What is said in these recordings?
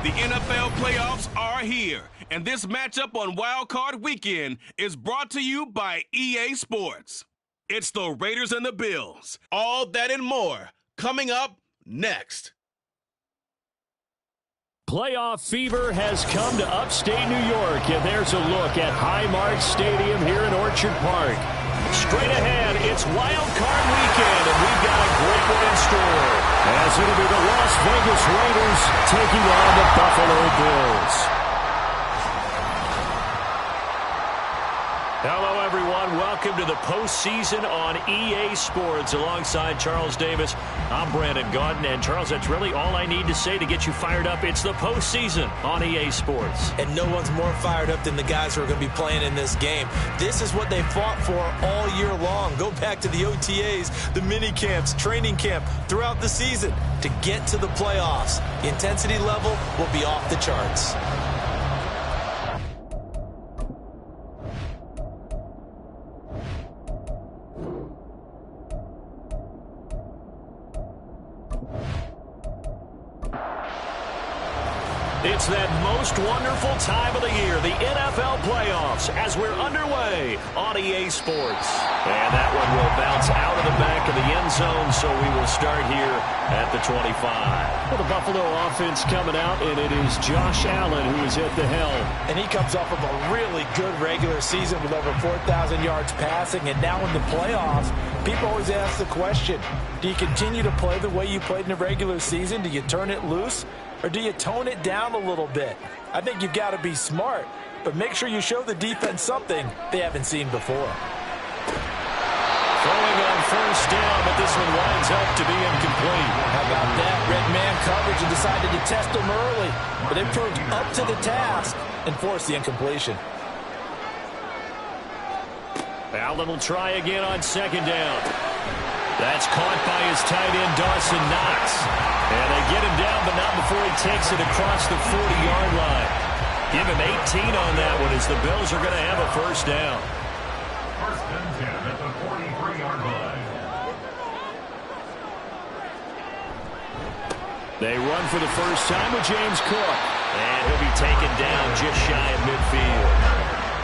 The NFL playoffs are here, and this matchup on Wild Card Weekend is brought to you by EA Sports. It's the Raiders and the Bills. All that and more coming up next. Playoff fever has come to upstate New York, and there's a look at Highmark Stadium here in Orchard Park. Straight ahead, it's Wild Card Weekend, and we've got a great one in store, as it'll be the Las Vegas Raiders taking on the Buffalo Bills. Hello, everyone. Welcome to the postseason on EA Sports. Alongside Charles Davis, I'm Brandon Gaudin. And, Charles, that's really all I need to say to get you fired up. It's the postseason on EA Sports. And no one's more fired up than the guys who are going to be playing in this game. This is what they fought for all year long. Go back to the OTAs, the mini camps, training camp throughout the season to get to the playoffs. The intensity level will be off the charts. It's that most wonderful time of the year, the NFL playoffs, as we're underway on EA Sports. And that one will bounce out of the back of the end zone, so we will start here at the 25. Well, the Buffalo offense coming out, and it is Josh Allen who is at the helm. And he comes off of a really good regular season with over 4,000 yards passing, and now in the playoffs, people always ask the question, do you continue to play the way you played in the regular season? Do you turn it loose? Or do you tone it down a little bit? I think you've got to be smart, but make sure you show the defense something they haven't seen before. Throwing on first down, but this one winds up to be incomplete. How about that? Red man coverage and decided to test them early, but they proved up to the task and forced the incompletion. Allen will try again on second down. That's caught by his tight end, Dawson Knox. And they get him down, but not before he takes it across the 40-yard line. Give him 18 on that one as the Bills are going to have a first down. First and 10 at the 43-yard line. They run for the first time with James Cook. And he'll be taken down just shy of midfield.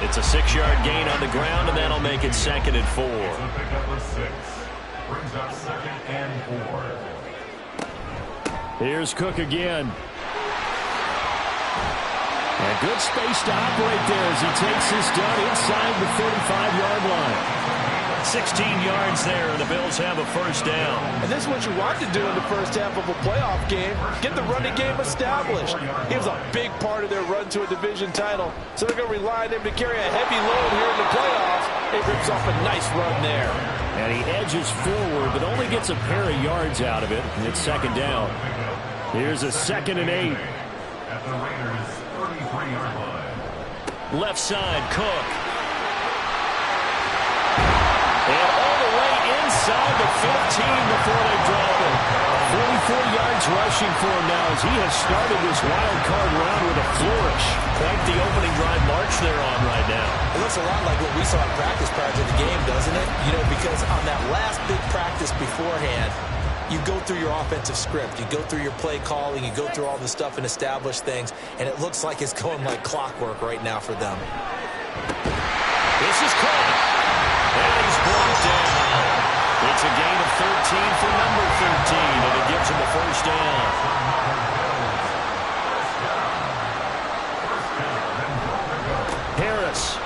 It's a 6-yard gain on the ground, and that'll make it 2nd and 4. It's a pickup of 6. Brings up 2nd and 4. Here's Cook again. And good space to operate there as he takes this down inside the 35-yard line. 16 yards there, and the Bills have a first down. And this is what you want to do in the first half of a playoff game. Get the running game established. He was a big part of their run to a division title, so they're going to rely on him to carry a heavy load here in the playoffs. He rips off a nice run there. And he edges forward, but only gets a pair of yards out of it. And it's 2nd down. Here's a 2nd and 8. At the Raiders' 33-yard line. Left side, Cook. And all the way inside the 15 before they drop it. 44 yards rushing for him now as he has started this wild card round with a flourish. Quite the opening drive march they're on right now. It looks a lot like what we saw in practice prior to the game, doesn't it? You know, because on that last big practice beforehand, you go through your offensive script, you go through your play calling, you go through all the stuff and establish things, and it looks like it's going like clockwork right now for them. This is caught. And he's brought down. It's a gain of 13 for number 13, and it gives him a first down. Harris.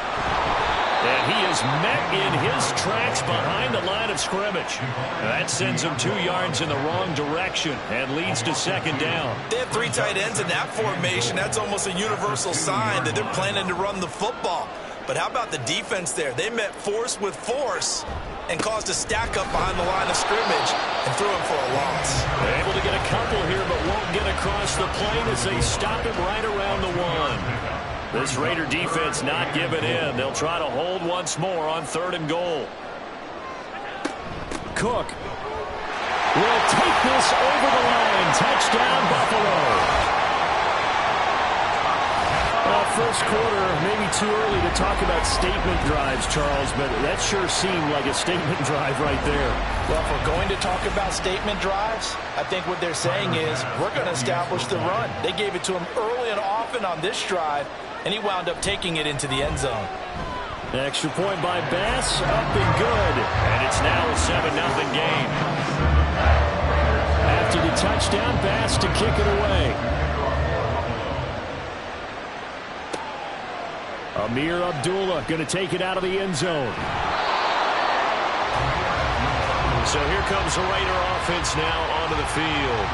And he is met in his tracks behind the line of scrimmage. That sends him 2 yards in the wrong direction and leads to 2nd down. They have 3 tight ends in that formation. That's almost a universal sign that they're planning to run the football. But how about the defense there? They met force with force and caused a stack up behind the line of scrimmage and threw him for a loss. They're able to get a couple here, but won't get across the plane as they stop him right around the 1. This Raider defense not giving in. They'll try to hold once more on 3rd and goal. Cook will take this over the line. Touchdown, Buffalo. A first quarter, maybe too early to talk about statement drives, Charles, but that sure seemed like a statement drive right there. Well, if we're going to talk about statement drives, I think what they're saying is we're going to establish the run. They gave it to him early and often on this drive, and he wound up taking it into the end zone. Extra point by Bass, up and good. And it's now a 7-0 game. After the touchdown, Bass to kick it away. Amir Abdullah going to take it out of the end zone. So here comes the Raider offense now onto the field.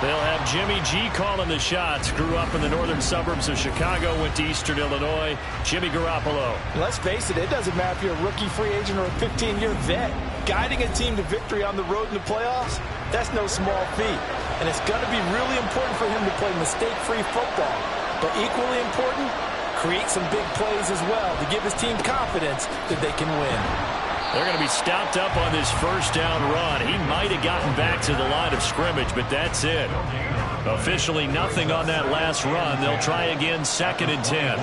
They'll have Jimmy G calling the shots. Grew up in the northern suburbs of Chicago, went to Eastern Illinois. Jimmy Garoppolo. Let's face it, it doesn't matter if you're a rookie free agent or a 15-year vet. Guiding a team to victory on the road in the playoffs, that's no small feat. And it's going to be really important for him to play mistake-free football. But equally important, create some big plays as well to give his team confidence that they can win. They're going to be stopped up on this first down run. He might have gotten back to the line of scrimmage, but that's it. Officially nothing on that last run. They'll try again, 2nd and 10.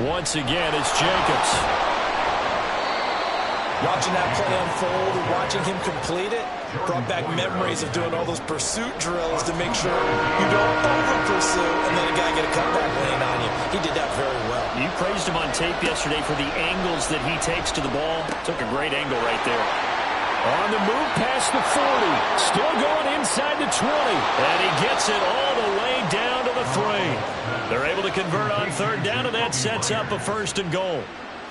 Once again, it's Jacobs. Watching that play unfold and watching him complete it brought back memories of doing all those pursuit drills to make sure you don't over-pursue and then a guy get a cutback lane on you. He did that very well. You praised him on tape yesterday for the angles that he takes to the ball. Took a great angle right there. On the move past the 40. Still going inside the 20. And he gets it all the way down to the 3. They're able to convert on 3rd down, and that sets up a 1st and goal.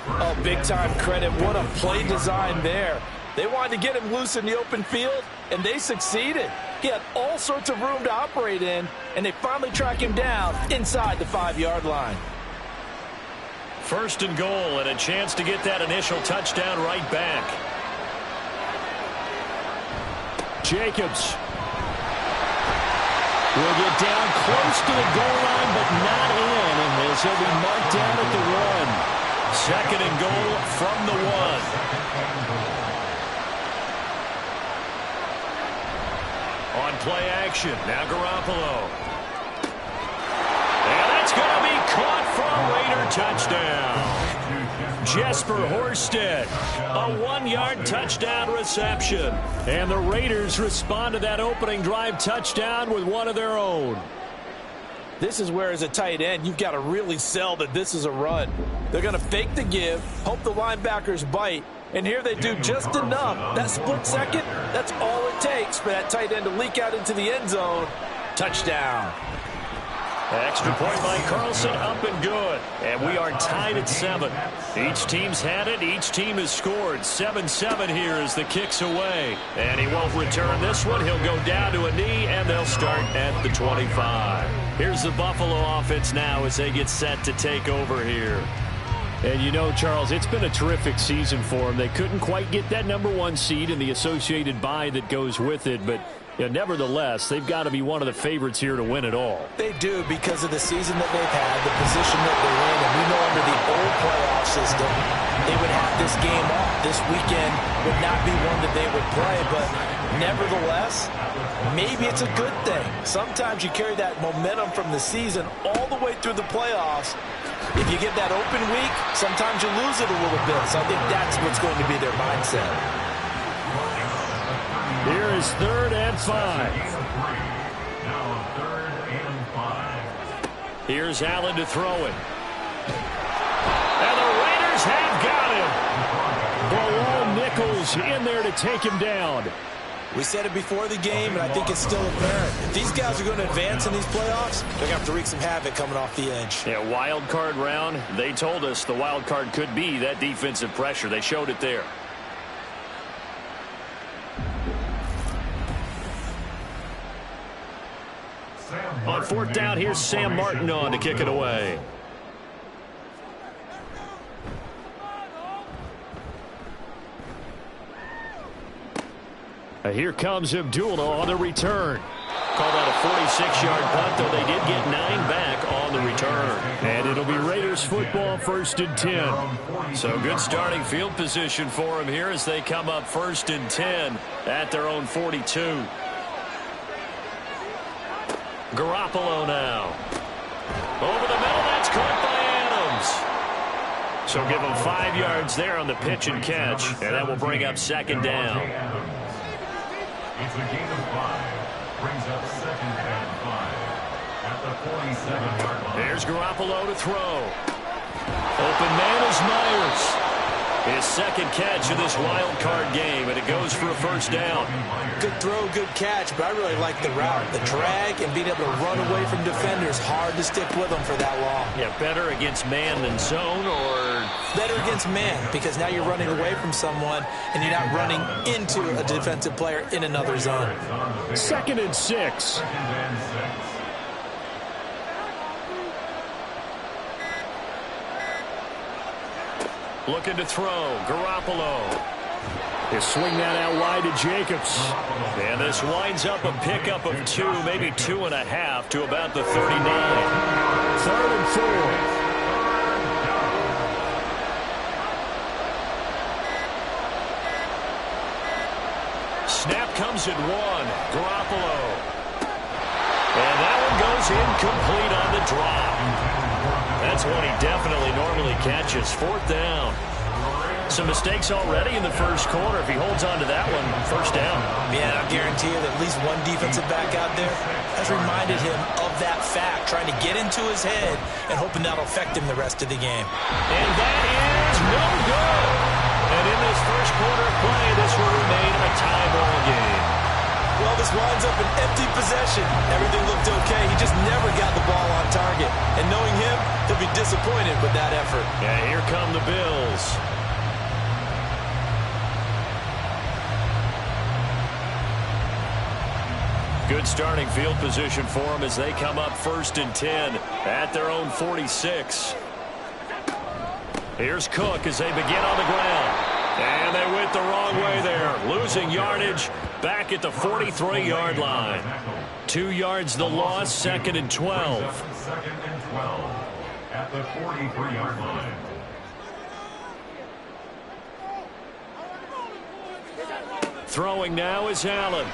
Oh, big-time credit. What a play design there. They wanted to get him loose in the open field, and they succeeded. He had all sorts of room to operate in, and they finally track him down inside the 5-yard line. 1st and goal, and a chance to get that initial touchdown right back. Jacobs will get down close to the goal line, but not in, as he'll be marked down at the 1. 2nd and goal from the 1. On play action, now Garoppolo. And that's going to be caught for a Raider touchdown. Jesper Horsted, a 1-yard touchdown reception. And the Raiders respond to that opening drive touchdown with one of their own. This is where, as a tight end, you've got to really sell that this is a run. They're going to fake the give, hope the linebackers bite, and here they do just enough. That split second, that's all it takes for that tight end to leak out into the end zone. Touchdown. Extra point by Carlson, up and good. And we are tied at 7. Each team's had it. Each team has scored. 7-7 here as the kick's away. And he won't return this one. He'll go down to a knee, and they'll start at the 25. Here's the Buffalo offense now as they get set to take over here. And you know, Charles, it's been a terrific season for them. They couldn't quite get that #1 seed and the associated bye that goes with it, but nevertheless, they've got to be one of the favorites here to win it all. They do, because of the season that they've had, the position that they're in, and we know under the old playoff system, they would have this game off. This weekend would not be one that they would play, but nevertheless, maybe it's a good thing. Sometimes you carry that momentum from the season all the way through the playoffs. If you get that open week, sometimes you lose it a little bit. So I think that's what's going to be their mindset. Here is 3rd and 5. Now 3rd and 5. Here's Allen to throw it. And the Raiders have got him. Bilal Nichols in there to take him down. We said it before the game, and I think it's still apparent. If these guys are going to advance in these playoffs, they're going to have to wreak some havoc coming off the edge. Yeah, wild card round. They told us the wild card could be that defensive pressure. They showed it there. On 4th down, here's Sam Martin on to kick it away. Here comes Abdullah on the return. Called out a 46-yard punt, though they did get 9 back on the return. And it'll be Raiders football, 1st and 10. So good starting field position for them here as they come up 1st and 10 at their own 42. Garoppolo now. Over the middle, that's caught by Adams. So give him 5 yards there on the pitch and catch, and that will bring up second down. It's a gain of 5. Brings up second and 5 at the 47-yard line. There's Garoppolo to throw. Open man is Myers. His second catch of this wild card game, and it goes for a first down. Good throw, good catch, but I really like the route. The drag and being able to run away from defenders, hard to stick with them for that long. Yeah, better against man than zone, or? Better against man, because now you're running away from someone, and you're not running into a defensive player in another zone. 2nd and 6. Second and 6. Looking to throw. Garoppolo. He'll swing that out wide to Jacobs. And this winds up a pickup of 2, maybe 2.5 to about the 39. 3rd and 4. Snap comes at 1. Garoppolo. And that one goes incomplete on the drop. That's one he definitely normally catches. 4th down. Some mistakes already in the first quarter. If he holds on to that one, first down. Yeah, I guarantee you that at least one defensive back out there has reminded him of that fact, trying to get into his head and hoping that'll affect him the rest of the game. And that is no good. And in this first quarter of play, this will remain a tie ball game. Well, this winds up an empty possession. Everything looked okay. He just never got the ball on target. And knowing him, he'll be disappointed with that effort. Yeah, here come the Bills. Good starting field position for them as they come up 1st and 10 at their own 46. Here's Cook as they begin on the ground. And they went the wrong way there, losing yardage back at the 43-yard line. 2 yards the loss, 2nd and 12. 2nd and 12 at the 43-yard line. Throwing now is Allen.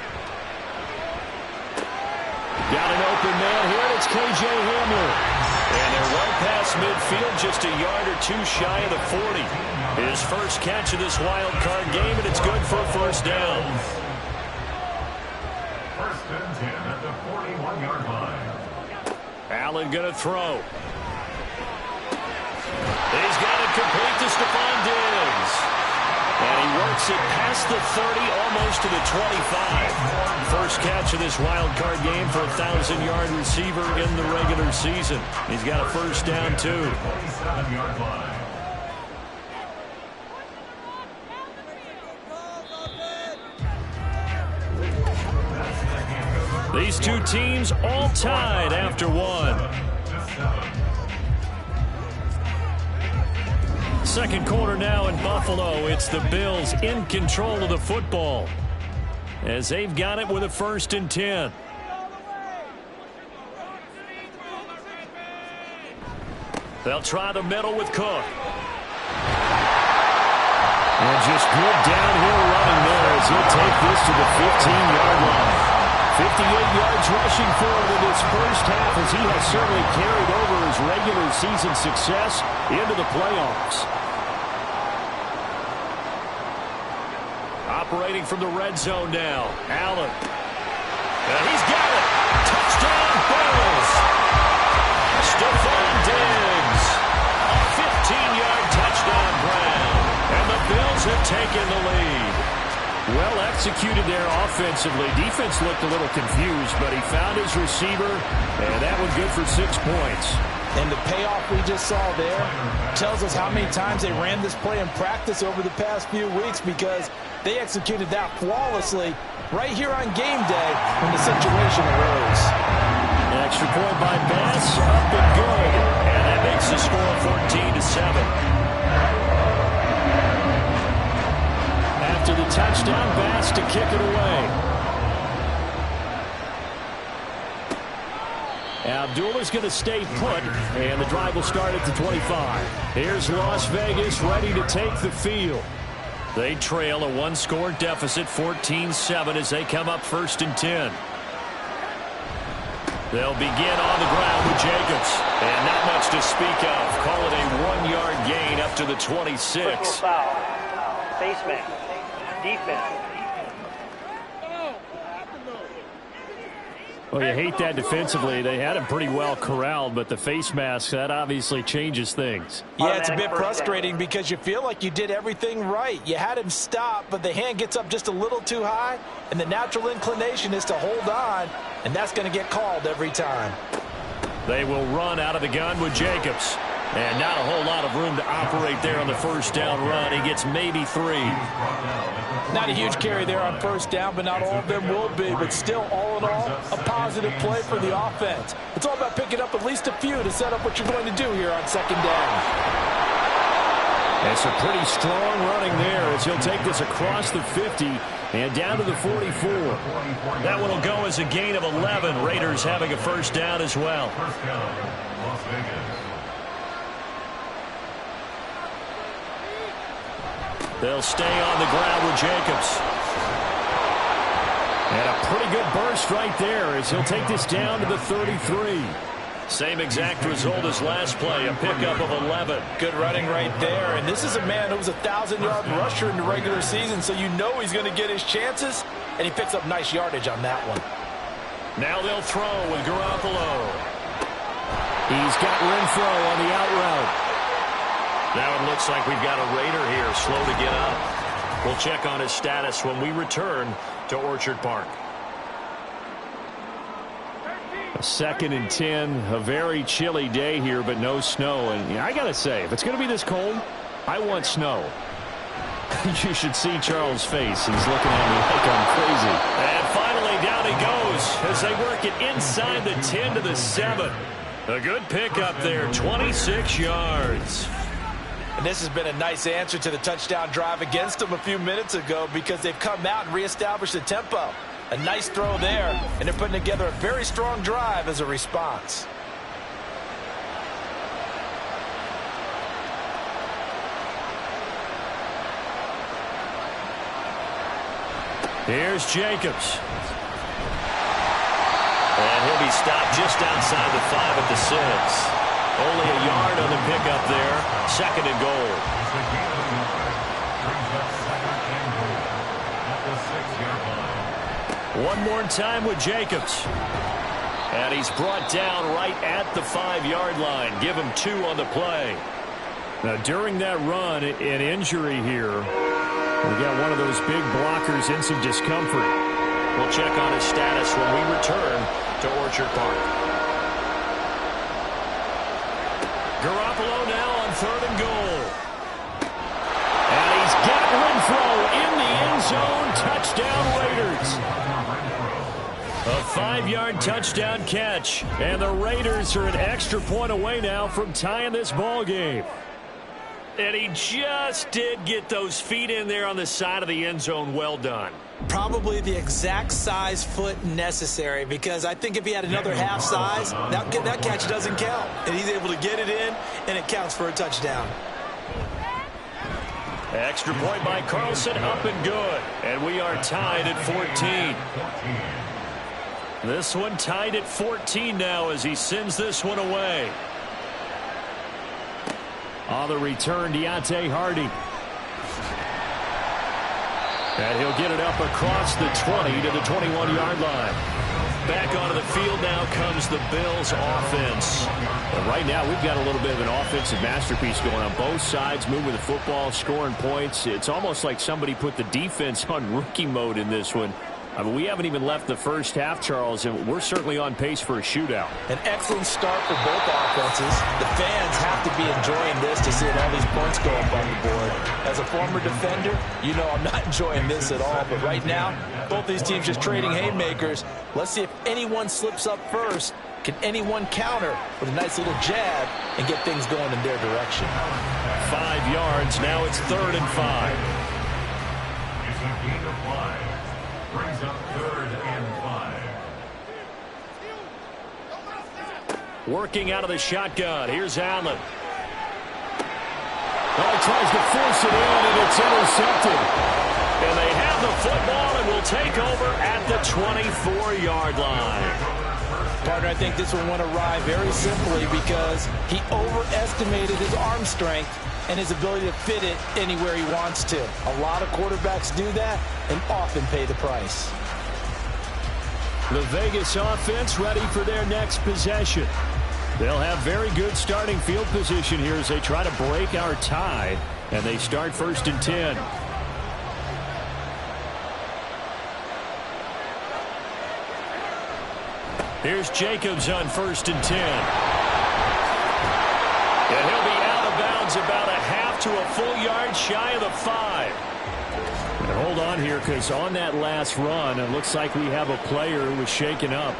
Got an open man here, and it's K.J. Hamler. And they're well past midfield, just a yard or 2 shy of the 40. His first catch of this wild card game, and it's good for a first down. 1st and 10 at the 41-yard line. Allen going to throw. He's got it complete to Stephon Diggs. And he works it past the 30, almost to the 25. First catch of this wild card game for a 1,000-yard receiver in the regular season. He's got a first down, too. 27-yard line. These two teams all tied after 1. Second quarter now in Buffalo. It's the Bills in control of the football as they've got it with a 1st and 10. They'll try the middle with Cook. And just good downhill running there as he'll take this to the 15-yard line. 58 yards rushing for him in this first half as he has certainly carried over his regular season success into the playoffs. Operating from the red zone now. Allen. And he's got it. Touchdown, Bills. Stephon Diggs. A 15-yard touchdown grab. And the Bills have taken the lead. Well executed there offensively. Defense looked a little confused, but he found his receiver, and that was good for 6 points. And the payoff we just saw there tells us how many times they ran this play in practice over the past few weeks, because they executed that flawlessly right here on game day when the situation arose. An extra point by Bass, up and good. And that makes the score 14-7. After the touchdown, Bass to kick it away. Abdullah's going to stay put, and the drive will start at the 25. Here's Las Vegas ready to take the field. They trail a 1-score deficit, 14-7, as they come up 1st and 10. They'll begin on the ground with Jacobs. And not much to speak of. Call it a 1-yard gain up to the 26. Foul. Face man. Defense. Well, you hate that defensively. They had him pretty well corralled, but the face mask, that obviously changes things. Yeah, it's a bit frustrating because you feel like you did everything right. You had him stop, but the hand gets up just a little too high, and the natural inclination is to hold on, and that's going to get called every time. They will run out of the gun with Jacobs. And not a whole lot of room to operate there on the first down run. He gets maybe 3. Not a huge carry there on first down, but not all of them will be. But still, all in all, a positive play for the offense. It's all about picking up at least a few to set up what you're going to do here on second down. It's a pretty strong running there as he'll take this across the 50 and down to the 44. That one will go as a gain of 11. Raiders having a first down as well. First down, Las Vegas. They'll stay on the ground with Jacobs. And a pretty good burst right there as he'll take this down to the 33. Same exact result as last play, a pickup of 11. Good running right there. And this is a man who was a 1,000-yard rusher in the regular season, so you know he's going to get his chances. And he picks up nice yardage on that one. Now they'll throw with Garoppolo. He's got Renfro on the out route. Now it looks like we've got a Raider here, slow to get up. We'll check on his status when we return to Orchard Park. A 2nd and 10, a very chilly day here, but no snow. And I got to say, if it's going to be this cold, I want snow. You should see Charles' face. He's looking at me like I'm crazy. And finally, down he goes as they work it inside the 10 to the 7. A good pickup there, 26 yards. And this has been a nice answer to the touchdown drive against them a few minutes ago because they've come out and reestablished the tempo. A nice throw there, and they're putting together a very strong drive as a response. Here's Jacobs. And he'll be stopped just outside the 5 at the 6. Only a yard on the pickup there. 2nd and goal. One more time with Jacobs. And he's brought down right at the 5-yard line. Give him 2 on the play. Now, during that run, an injury here. We got one of those big blockers in some discomfort. We'll check on his status when we return to Orchard Park. Garoppolo now on 3rd and goal. And he's got Renfro in the end zone. Touchdown Raiders. A 5-yard touchdown catch. And the Raiders are an extra point away now from tying this ball game. And he just did get those feet in there on the side of the end zone. Well done. Probably the exact size foot necessary, because I think if he had another half size, that catch doesn't count. And he's able to get it in, and it counts for a touchdown. Extra point by Carlson, up and good. And we are tied at 14. This one tied at 14 now as he sends this one away. On the return, Deontay Hardy. And he'll get it up across the 20 to the 21-yard line. Back onto the field now comes the Bills offense. But right now we've got a little bit of an offensive masterpiece going on both sides, moving the football, scoring points. It's almost like somebody put the defense on rookie mode in this one. I mean, we haven't even left the first half, Charles, and we're certainly on pace for a shootout. An excellent start for both offenses. The fans have to be enjoying this to see all these points go up on the board. As a former defender, you know I'm not enjoying this at all. But right now, both these teams just trading haymakers. Let's see if anyone slips up first. Can anyone counter with a nice little jab and get things going in their direction? 5 yards. Now it's 3rd and 5. It's a gain of 5. Brings up 3rd and 5. Working out of the shotgun. Here's Allen. Oh, he tries to force it in, and it's intercepted. And they have the football and will take over at the 24-yard line. Partner, I think this one went awry very simply because he overestimated his arm strength and his ability to fit it anywhere he wants to. A lot of quarterbacks do that and often pay the price. The Vegas offense ready for their next possession. They'll have very good starting field position here as they try to break our tie, and they start 1st and 10. Here's Jacobs on 1st and 10. And he'll be out of bounds about a half to a full yard shy of the 5. And hold on here, because on that last run, it looks like we have a player who was shaken up.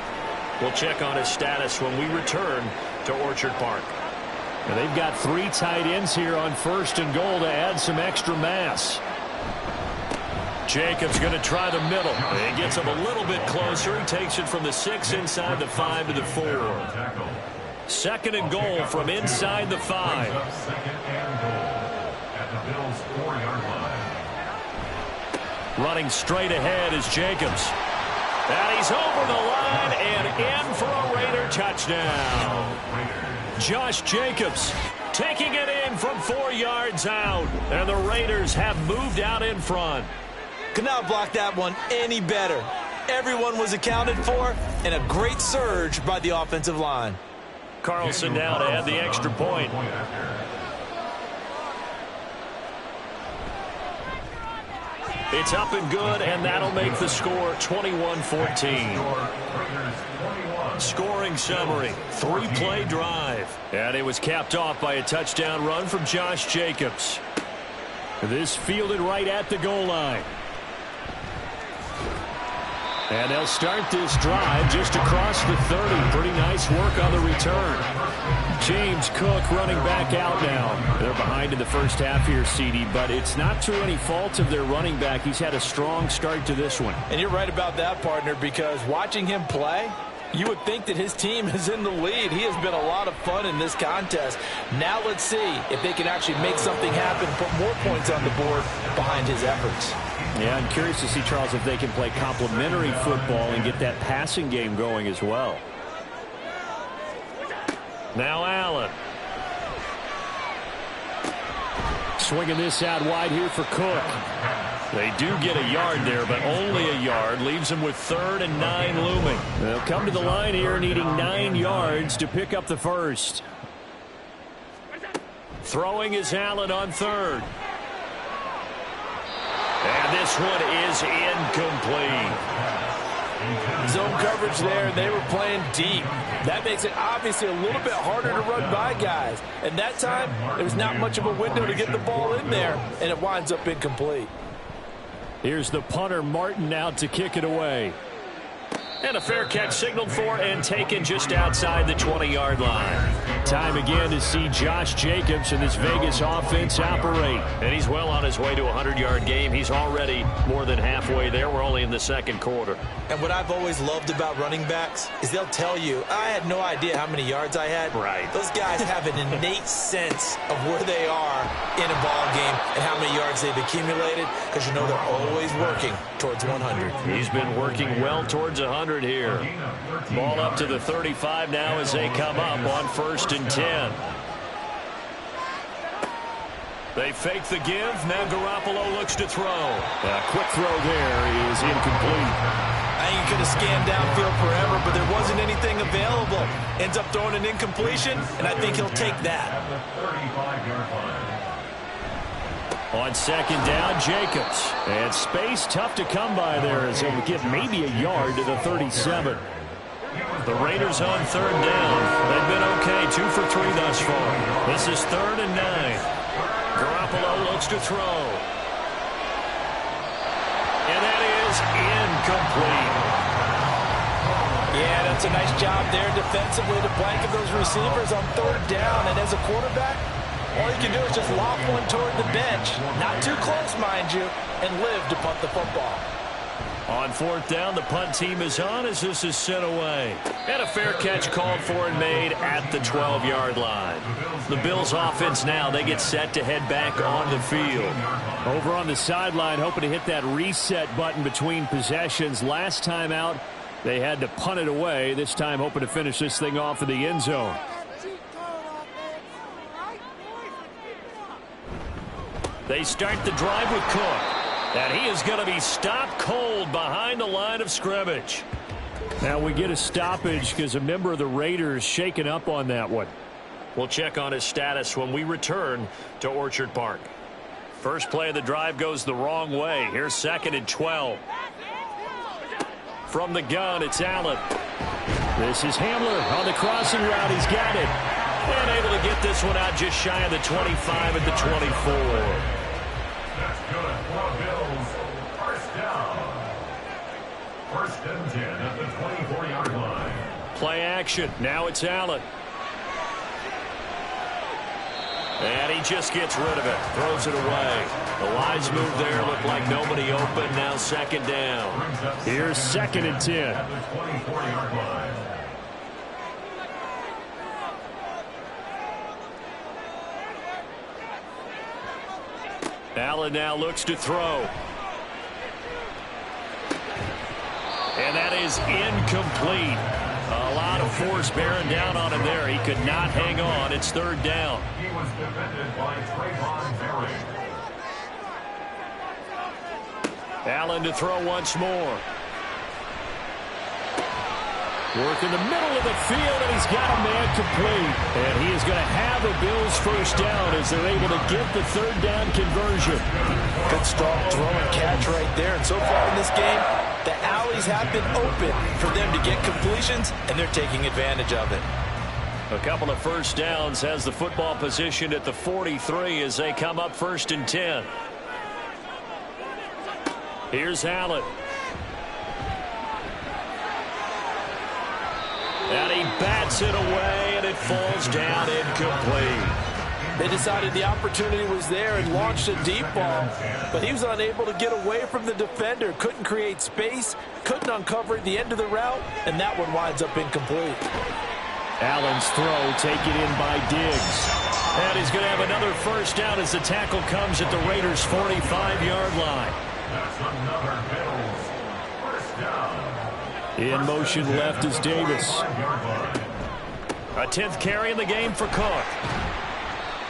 We'll check on his status when we return to Orchard Park. And they've got 3 tight ends here on 1st and goal to add some extra mass. Jacobs going to try the middle. He gets him a little bit closer. He takes it from the 6 inside the 5 to the 4. 2nd and goal from inside the 5. 2nd and goal at the Bills' 4-yard line. Running straight ahead is Jacobs. And he's over the line and in for a Raider touchdown. Josh Jacobs taking it in from 4 yards out. And the Raiders have moved out in front. Could not block that one any better. Everyone was accounted for, and a great surge by the offensive line. Carlson now to add the extra point. It's up and good, and that'll make the score 21-14. Scoring summary, 3-play drive. And it was capped off by a touchdown run from Josh Jacobs. This fielded right at the goal line. And they'll start this drive just across the 30. Pretty nice work on the return. James Cook running back out now. They're behind in the first half here, CD, but it's not through any fault of their running back. He's had a strong start to this one. And you're right about that, partner, because watching him play, you would think that his team is in the lead. He has been a lot of fun in this contest. Now let's see if they can actually make something happen, put more points on the board behind his efforts. Yeah, I'm curious to see, Charles, if they can play complementary football and get that passing game going as well. Now Allen. Swinging this out wide here for Cook. They do get a yard there, but only a yard. Leaves them with 3rd and 9 looming. They'll come to the line here needing 9 yards to pick up the first. Throwing is Allen on 3rd. And this one is incomplete. Zone coverage there, and they were playing deep. That makes it obviously a little bit harder to run by guys. And that time, there was not much of a window to get the ball in there, and it winds up incomplete. Here's the punter, Martin, out to kick it away. And a fair catch signaled for and taken just outside the 20-yard line. Time again to see Josh Jacobs and this Vegas offense operate. And he's well on his way to a 100-yard game. He's already more than halfway there. We're only in the 2nd quarter. And what I've always loved about running backs is they'll tell you, I had no idea how many yards I had. Right. Those guys have an innate sense of where they are in a ball game and how many yards they've accumulated, because you know they're always working towards 100. He's been working well towards 100 here. Ball up to the 35 now as they come up on 1st and 10. They fake the give. Now Garoppolo looks to throw. A quick throw there is incomplete. I think he could have scanned downfield forever, but there wasn't anything available. Ends up throwing an incompletion, and I think he'll take that. On 2nd down, Jacobs. And space tough to come by there as he'll get maybe a yard to the 37. The Raiders on 3rd down. They've been okay, 2 for 3 thus far. This is 3rd and 9. Garoppolo looks to throw. And that is incomplete. Yeah, that's a nice job there defensively to blanket those receivers on 3rd down. And as a quarterback, all you can do is just lob one toward the bench. Not too close, mind you, and live to punt the football. On 4th down, the punt team is on as this is sent away. And a fair catch called for and made at the 12-yard line. The Bills offense now, they get set to head back on the field. Over on the sideline, hoping to hit that reset button between possessions. Last time out, They had to punt it away, this time hoping to finish this thing off in the end zone. They start the drive with Cook. And he is going to be stopped cold behind the line of scrimmage. Now we get a stoppage because a member of the Raiders shaken up on that one. We'll check on his status when we return to Orchard Park. First play of the drive goes the wrong way. Here's 2nd and 12. From the gun, it's Allen. This is Hamler on the crossing route. He's got it. And able to get this one out just shy of the 25 at the 24. That's good for Bills. First down. 1st and 10 at the 24-yard line. Play action. Now it's Allen. And he just gets rid of it. Throws it away. The wise move there. Looked like nobody open. Now 2nd down. Here's 2nd and 10. At the 24-yard line. Allen now looks to throw. And that is incomplete. A lot of force bearing down on him there. He could not hang on. It's 3rd down. He was defended by Trayvon Berry. Allen to throw once more. Work in the middle of the field, and he's got a man complete. And he is going to have a Bills first down as they're able to get the 3rd down conversion. Good strong throw and catch right there. And so far in this game, the alleys have been open for them to get completions, and they're taking advantage of it. A couple of first downs, has the football position at the 43 as they come up 1st and 10. Here's Allen. And he bats it away, and it falls down incomplete. They decided the opportunity was there and launched a deep ball, but he was unable to get away from the defender. Couldn't create space, couldn't uncover the end of the route, and that one winds up incomplete. Allen's throw taken in by Diggs. And he's going to have another first down as the tackle comes at the Raiders' 45-yard line. That's another Bills first down. In motion left is Davis. A 10th carry in the game for Cook.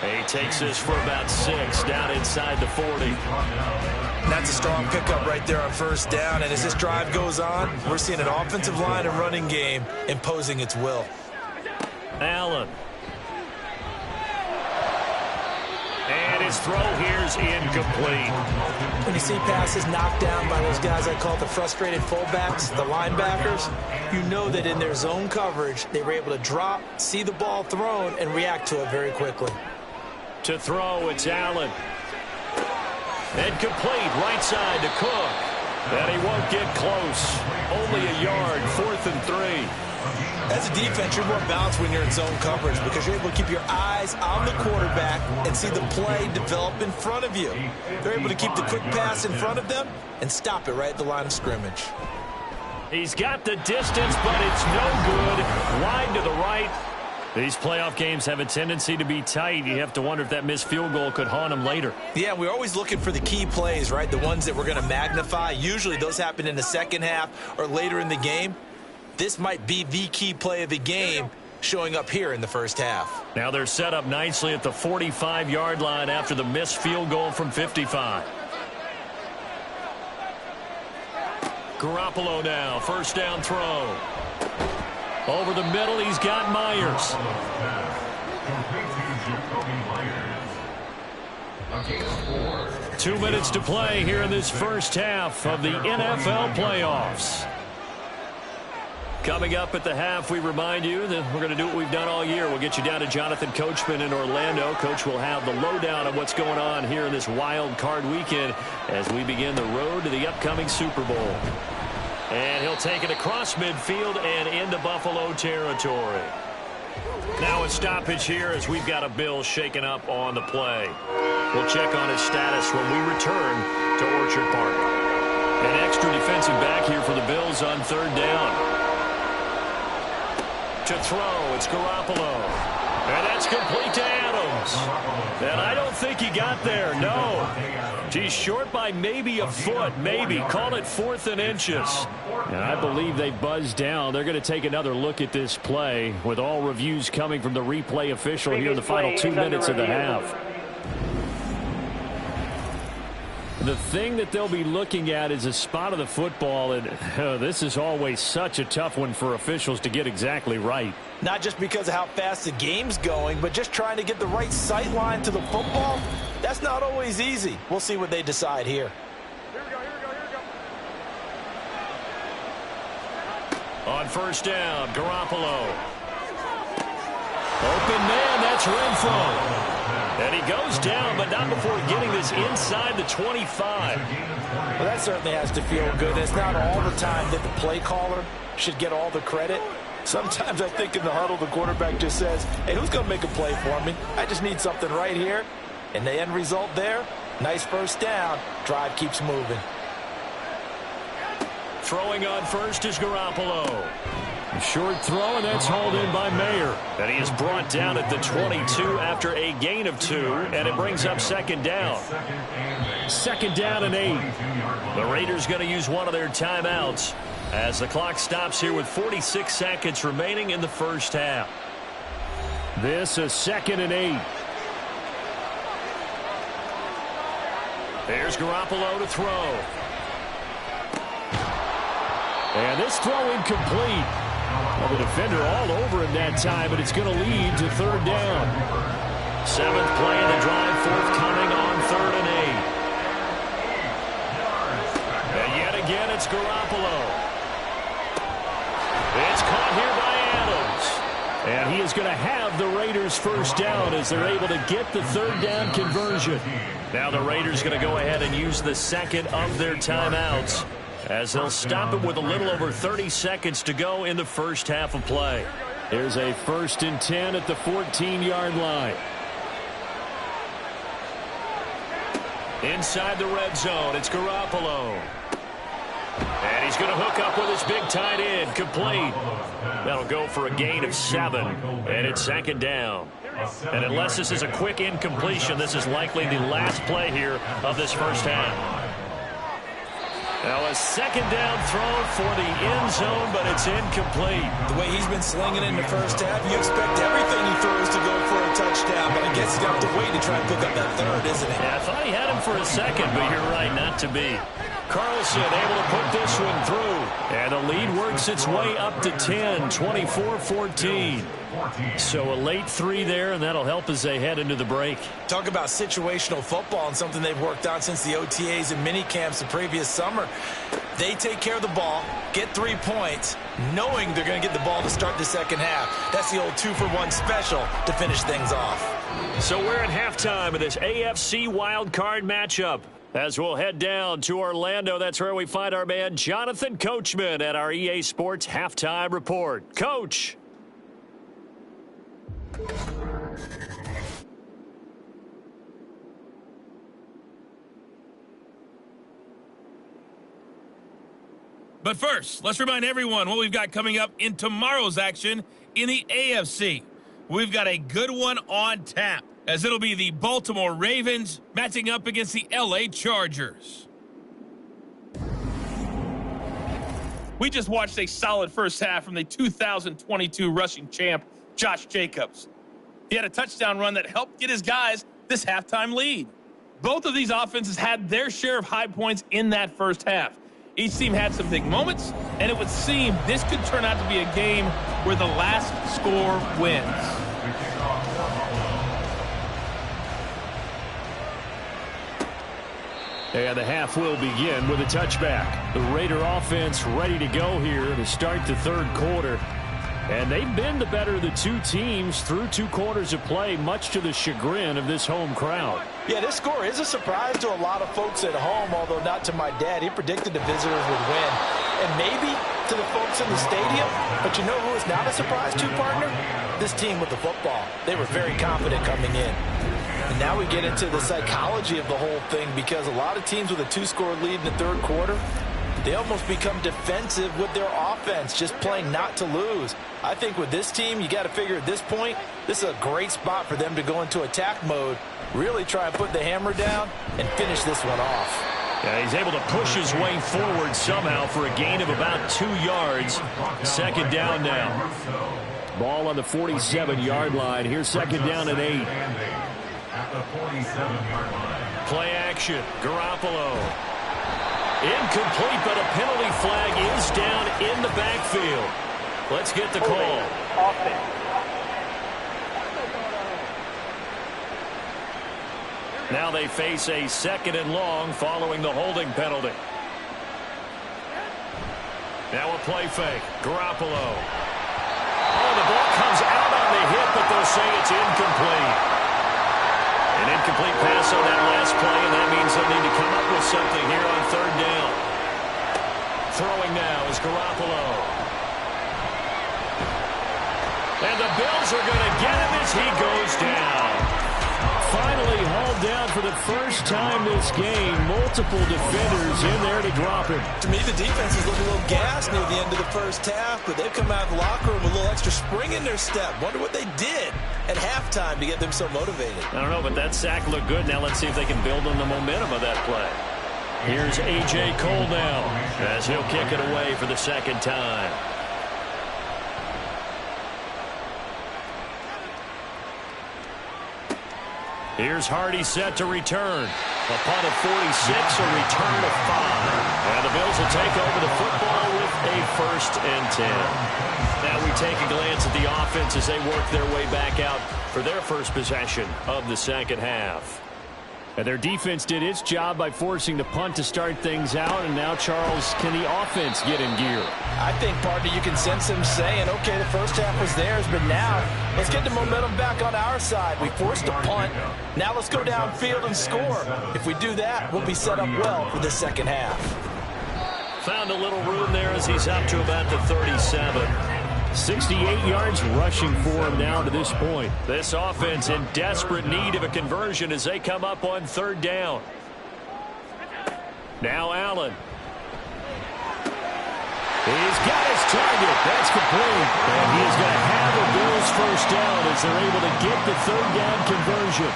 He takes this for about 6 down inside the 40. That's a strong pickup right there on first down, and as this drive goes on, we're seeing an offensive line and running game imposing its will. Allen. And his throw here's incomplete. When you see passes knocked down by those guys I call the frustrated fullbacks, the linebackers, you know that in their zone coverage, they were able to drop, see the ball thrown, and react to it very quickly. To throw, it's Allen. And complete, right side to Cook. And he won't get close. Only a yard, 4th and 3. As a defense, you're more balanced when you're in zone coverage because you're able to keep your eyes on the quarterback and see the play develop in front of you. They're able to keep the quick pass in front of them and stop it right at the line of scrimmage. He's got the distance, but it's no good. Wide to the right. These playoff games have a tendency to be tight. You have to wonder if that missed field goal could haunt him later. Yeah, we're always looking for the key plays, right? The ones that we're going to magnify. Usually those happen in the second half or later in the game. This might be the key play of the game showing up here in the first half. Now they're set up nicely at the 45-yard line after the missed field goal from 55. Garoppolo now, first down throw. Over the middle, he's got Myers. 2 minutes to play here in this first half of the NFL playoffs. Coming up at the half, we remind you that we're going to do what we've done all year. We'll get you down to Jonathan Coachman in Orlando. Coach will have the lowdown on what's going on here in this wild card weekend as we begin the road to the upcoming Super Bowl. And he'll take it across midfield and into Buffalo territory. Now a stoppage here as we've got a Bill shaken up on the play. We'll check on his status when we return to Orchard Park. An extra defensive back here for the Bills on 3rd down. To throw, it's Garoppolo. And that's complete to Adams. And I don't think he got there, no. He's short by maybe a foot, maybe. Call it 4th and inches. And I believe they buzzed down. They're going to take another look at this play with all reviews coming from the replay official here in the final 2 minutes of the half. The thing that they'll be looking at is a spot of the football, and this is always such a tough one for officials to get exactly right. Not just because of how fast the game's going, but just trying to get the right sight line to the football. That's not always easy. We'll see what they decide here. On first down, Garoppolo. Open man, that's Renfro. And he goes down, but not before getting this inside the 25. Well, that certainly has to feel good. It's not all the time that the play caller should get all the credit. Sometimes I think in the huddle, the quarterback just says, hey, who's going to make a play for me? I just need something right here. And the end result there, nice first down. Drive keeps moving. Throwing on first is Garoppolo. A short throw, and that's hauled in by Mayer. And he is brought down at the 22 after a gain of 2, and it brings up second down. Second down and 8. The Raiders going to use one of their timeouts as the clock stops here with 46 seconds remaining in the first half. This is 2nd and 8. There's Garoppolo to throw. And this throw incomplete. Well, the defender all over him that time, but it's going to lead to 3rd down. 7th play of the drive, forthcoming on 3rd and 8. And yet again, it's Garoppolo. It's caught here by Adams. And he is going to have the Raiders first down as they're able to get the 3rd down conversion. Now the Raiders going to go ahead and use the second of their timeouts, as they'll stop it with a little over 30 seconds to go in the first half of play. Here's a 1st and 10 at the 14-yard line. Inside the red zone, it's Garoppolo. And he's going to hook up with his big tight end, complete. That'll go for a gain of 7, and it's 2nd down. And unless this is a quick incompletion, this is likely the last play here of this first half. Now a 2nd down throw for the end zone, but it's incomplete. The way he's been slinging in the first half, you expect everything he throws to go for a touchdown, but I guess he's going to have to wait to try and pick up that 3rd, isn't he? Yeah, I thought he had him for a second, but you're right, not to be. Carlson able to put this one through. And the lead works its way up to 10, 24-14. So a late 3 there, and that'll help as they head into the break. Talk about situational football and something they've worked on since the OTAs and mini camps the previous summer. They take care of the ball, get 3 points, knowing they're going to get the ball to start the second half. That's the old 2-for-1 special to finish things off. So we're at halftime of this AFC wildcard matchup. As we'll head down to Orlando, that's where we find our man Jonathan Coachman at our EA Sports Halftime Report. Coach. But first, let's remind everyone what we've got coming up in tomorrow's action in the AFC. We've got a good one on tap, as it'll be the Baltimore Ravens matching up against the LA Chargers. We just watched a solid first half from the 2022 rushing champ, Josh Jacobs. He had a touchdown run that helped get his guys this halftime lead. Both of these offenses had their share of high points in that first half. Each team had some big moments, and it would seem this could turn out to be a game where the last score wins. And the half will begin with a touchback. The Raider offense ready to go here to start the third quarter. And they've been the better of the two teams through 2 quarters of play, much to the chagrin of this home crowd. Yeah, this score is a surprise to a lot of folks at home, although not to my dad. He predicted the visitors would win. And maybe to the folks in the stadium. But you know who is not a surprise to, partner? This team with the football. They were very confident coming in. And now we get into the psychology of the whole thing, because a lot of teams with a 2-score lead in the third quarter, they almost become defensive with their offense, just playing not to lose. I think with this team, you got to figure at this point, this is a great spot for them to go into attack mode, really try and put the hammer down and finish this one off. Yeah, he's able to push his way forward somehow for a gain of about 2 yards. Second down now. Ball on the 47-yard line. Here's second down and 8. At the 47-yard line. Play action. Garoppolo. Incomplete, but a penalty flag is down in the backfield. Let's get the call. Offense. Now they face a second and long following the holding penalty. Now a play fake. Garoppolo. Oh, the ball comes out on the hit, but they'll say it's incomplete. An incomplete pass on that last play, and that means they'll need to come up with something here on third down. Throwing now is Garoppolo. And the Bills are going to get him as he goes down. Finally hauled down for the first time this game. Multiple defenders in there to drop him. To me, the defense is looking a little gassed near the end of the first half, but they've come out of the locker room with a little extra spring in their step. Wonder what they did at halftime to get them so motivated. I don't know, but that sack looked good. Now let's see if they can build on the momentum of that play. Here's A.J. Cole now as he'll kick it away for the second time. Here's Hardy set to return. A punt of 46, a return of 5. And the Bills will take over the football with a 1st and 10. Now we take a glance at the offense as they work their way back out for their first possession of the second half. And their defense did its job by forcing the punt to start things out. And now, Charles, can the offense get in gear? I think, partner, you can sense them saying, okay, the first half was theirs, but now let's get the momentum back on our side. We forced a punt. Now let's go downfield and score. If we do that, we'll be set up well for the second half. Found a little room there as he's up to about the 37. 68 yards rushing for him now to this point. This offense in desperate need of a conversion as they come up on third down. Now Allen. He's got his target. That's complete. And he is going to have the Bills first down as they're able to get the third down conversion.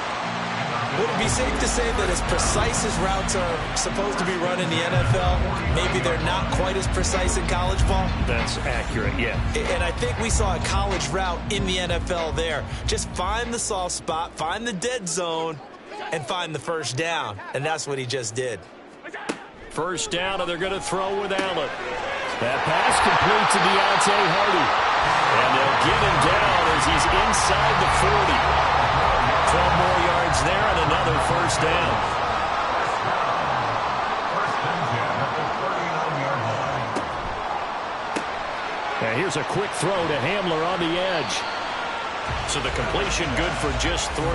Would it be safe to say that as precise as routes are supposed to be run in the NFL, maybe they're not quite as precise in college ball? That's accurate, yeah. And I think we saw a college route in the NFL there. Just find the soft spot, find the dead zone, and find the first down. And that's what he just did. First down, and they're going to throw with Allen. That pass complete to Deontay Hardy. And they'll get him down as he's inside the 40. 12 more yards there and another first down. Now here's a quick throw to Hamler on the edge. So the completion good for just 3.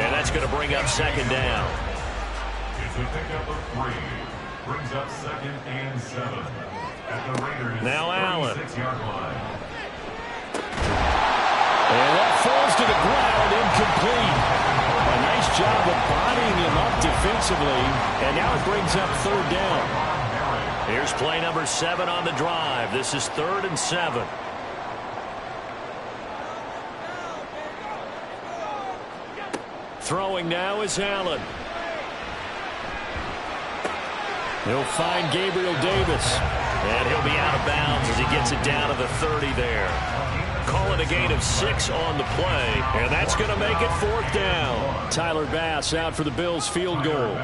And that's going to bring up second down. It's a pickup of 3. Brings up 2nd and 7. At the Raiders' Now Allen. 36-yard line. And that falls to the ground, incomplete. A nice job of bodying him up defensively. And now it brings up third down. Here's play number 7 on the drive. This is 3rd and 7. Throwing now is Allen. He'll find Gabriel Davis. And he'll be out of bounds as he gets it down to the 30 there. Call it a gain of 6 on the play, and that's going to make it 4th down. Tyler Bass out for the Bills field goal.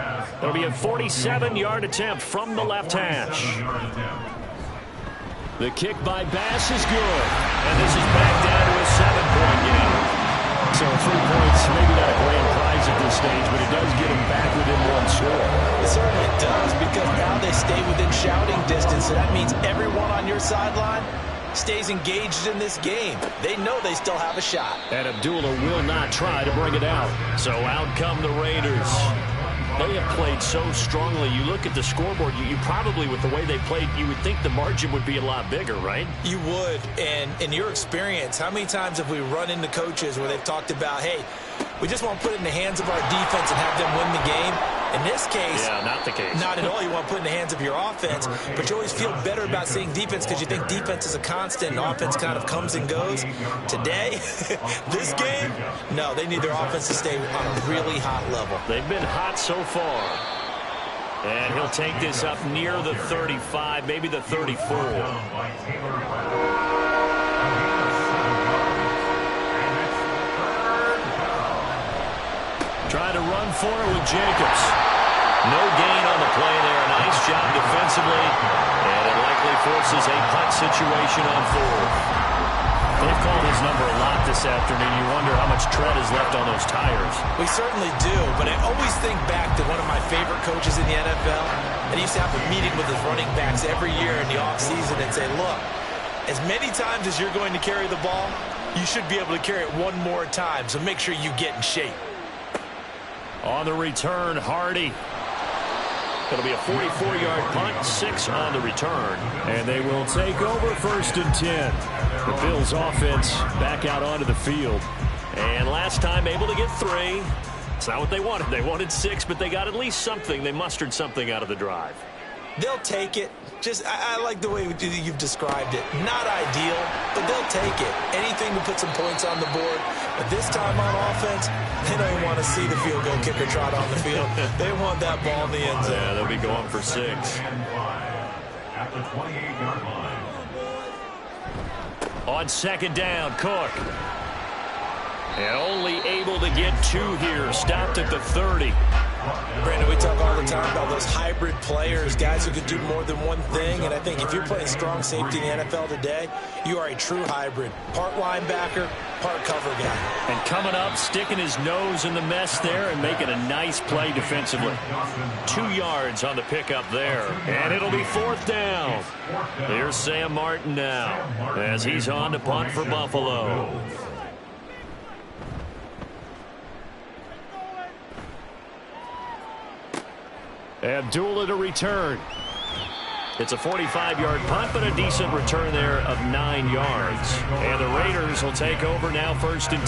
It'll be a 47-yard attempt from the left hash. The kick by Bass is good, and this is back down to a 7-point game. So 3 points, maybe not a grand prize at this stage, but it does get them back within 1 score. It certainly does, because now they stay within shouting distance, so that means everyone on your sideline stays engaged in this game. They know they still have a shot. And Abdullah will not try to bring it out. So out come the Raiders. They have played so strongly. You look at the scoreboard, you probably, with the way they played, you would think the margin would be a lot bigger, right? You would. And in your experience, how many times have we run into coaches where they've talked about, hey, we just want to put it in the hands of our defense and have them win the game? In this case, yeah, not the case. Not at all. You want to put in the hands of your offense, but you always feel better about seeing defense because you think defense is a constant and offense kind of comes and goes. Today, this game, no, they need their offense to stay on a really hot level. They've been hot so far. And he'll take this up near the 35, maybe the 34. Trying to run for it with Jacobs. No gain on the play there. Nice job defensively. And it likely forces a punt situation on fourth. They've called his number a lot this afternoon. You wonder how much tread is left on those tires. We certainly do, but I always think back to one of my favorite coaches in the NFL. And he used to have a meeting with his running backs every year in the offseason and say, look, as many times as you're going to carry the ball, you should be able to carry it one more time, so make sure you get in shape. On the return, Hardy. It'll be a 44-yard punt, 6 on the return. And they will take over 1st and 10. The Bills offense back out onto the field. And last time able to get 3. It's not what they wanted. They wanted 6, but they got at least something. They mustered something out of the drive. They'll take it. I like the way you've described it. Not ideal, but they'll take it. Anything to put some points on the board. But this time on offense, they don't even want to see the field goal kicker trot on the field. They want that ball in the end zone. Yeah, they'll be going for 6. At the 28-yard line. On 2nd down, Cook. And only able to get 2 here. Stopped at the 30. Brandon, we talk all the time about those hybrid players, guys who could do more than one thing. And I think if you're playing strong safety in the NFL today, you are a true hybrid. Part linebacker, part cover guy. And coming up, sticking his nose in the mess there and making a nice play defensively. 2 yards on the pickup there. And it'll be 4th down. Here's Sam Martin now as he's on to punt for Buffalo. Abdullah to return. It's a 45-yard punt, but a decent return there of 9 yards. And the Raiders will take over now 1st and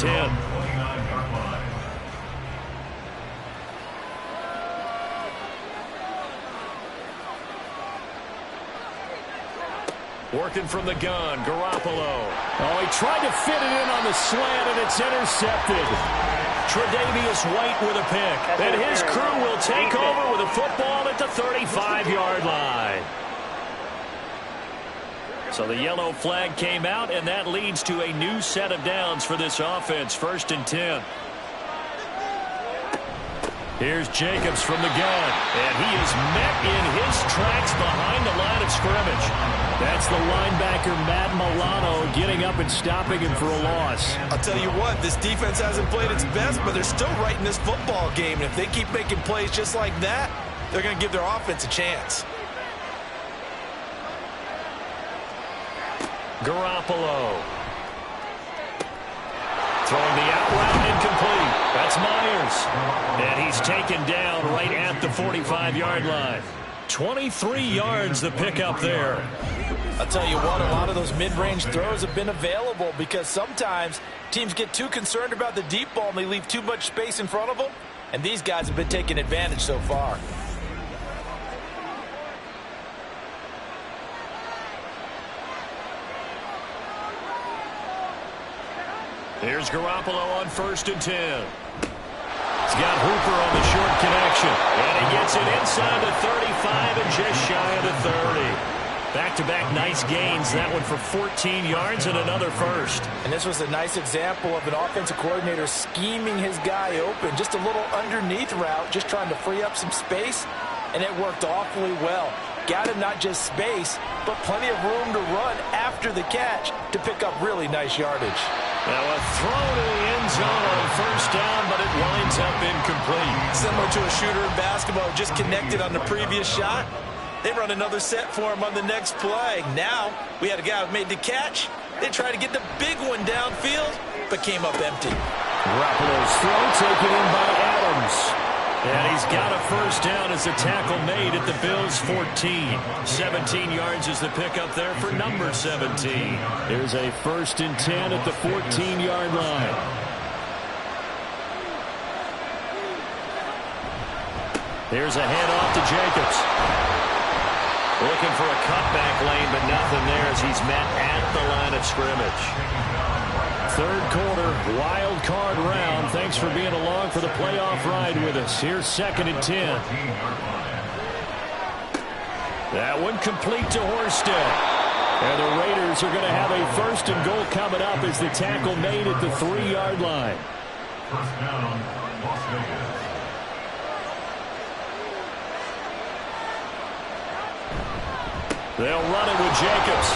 10. Working from the gun, Garoppolo. Oh, he tried to fit it in on the slant, and it's intercepted. Tre'Davious White with a pick. And his crew will take over with a football at the 35-yard line. So the yellow flag came out, and that leads to a new set of downs for this offense. 1st and 10. Here's Jacobs from the gun, and he is met in his tracks behind the line of scrimmage. That's the linebacker, Matt Milano, getting up and stopping him for a loss. I'll tell you what, this defense hasn't played its best, but they're still right in this football game. And if they keep making plays just like that, they're going to give their offense a chance. Garoppolo. Throwing the out route incomplete. That's Myers. And he's taken down right at the 45-yard line. 23 yards the pickup there. I'll tell you what, a lot of those mid-range throws have been available because sometimes teams get too concerned about the deep ball and they leave too much space in front of them. And these guys have been taking advantage so far. Here's Garoppolo on 1st and 10. He's got Hooper on the short connection. And he gets it inside the 35 and just shy of the 30. Back-to-back nice gains. That one for 14 yards and another first. And this was a nice example of an offensive coordinator scheming his guy open. Just a little underneath route, just trying to free up some space. And it worked awfully well. Got him not just space, but plenty of room to run after the catch to pick up really nice yardage. Now a throw to the end zone on 1st down, but it winds up incomplete. Similar to a shooter in basketball, just connected on the previous shot. They run another set for him on the next play. Now we had a guy who made the catch. They tried to get the big one downfield, but came up empty. Garoppolo's throw taken in by Adams. And he's got a 1st down as the tackle made at the Bills' 14. 17 yards is the pickup there for number 17. Here's a 1st and 10 at the 14-yard line. Here's a handoff to Jacobs. Looking for a cutback lane, but nothing there as he's met at the line of scrimmage. Third quarter, wild card round. Thanks for being along for the playoff ride with us. Here's 2nd and 10. That one complete to Horsted. And the Raiders are going to have a 1st and goal coming up as the tackle made at the 3-yard line. First down, Las Vegas. They'll run it with Jacobs.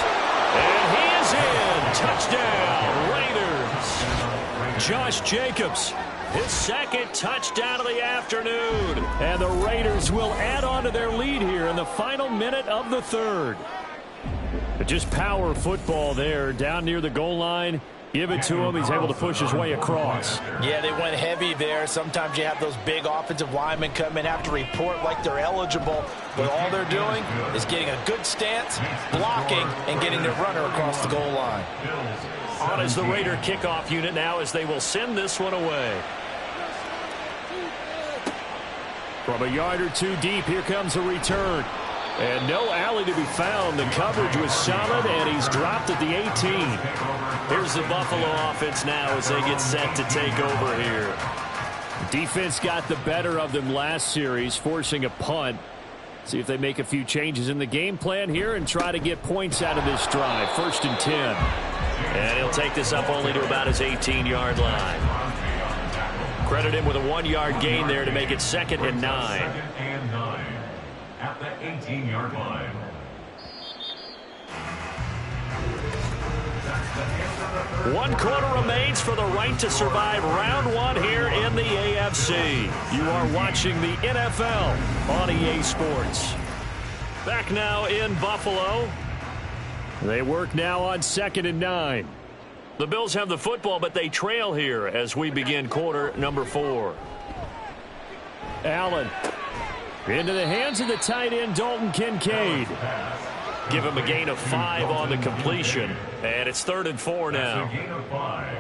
And he is in. Touchdown, Raiders. Josh Jacobs, his 2nd touchdown of the afternoon. And the Raiders will add on to their lead here in the final minute of the 3rd. But just power football there down near the goal line. Give it to him. He's able to push his way across. Yeah, they went heavy there. Sometimes you have those big offensive linemen come in, have to report like they're eligible. But all they're doing is getting a good stance, blocking, and getting their runner across the goal line. On is the Raider kickoff unit now as they will send this one away. From a yard or two deep, here comes a return. And no alley to be found. The coverage was solid, and he's dropped at the 18. Here's the Buffalo offense now as they get set to take over here. Defense got the better of them last series, forcing a punt. See if they make a few changes in the game plan here and try to get points out of this drive. 1st and 10. And he'll take this up only to about his 18-yard line. Credit him with a 1-yard gain there to make it 2nd and 9. At the 18-yard line. One quarter remains for the right to survive round 1 here in the AFC. You are watching the NFL on EA Sports. Back now in Buffalo. They work now on 2nd and 9. The Bills have the football, but they trail here as we begin quarter number 4. Allen. Into the hands of the tight end, Dalton Kincaid. Give him a gain of 5 on the completion. And it's 3rd and 4 now. That's a gain of 5.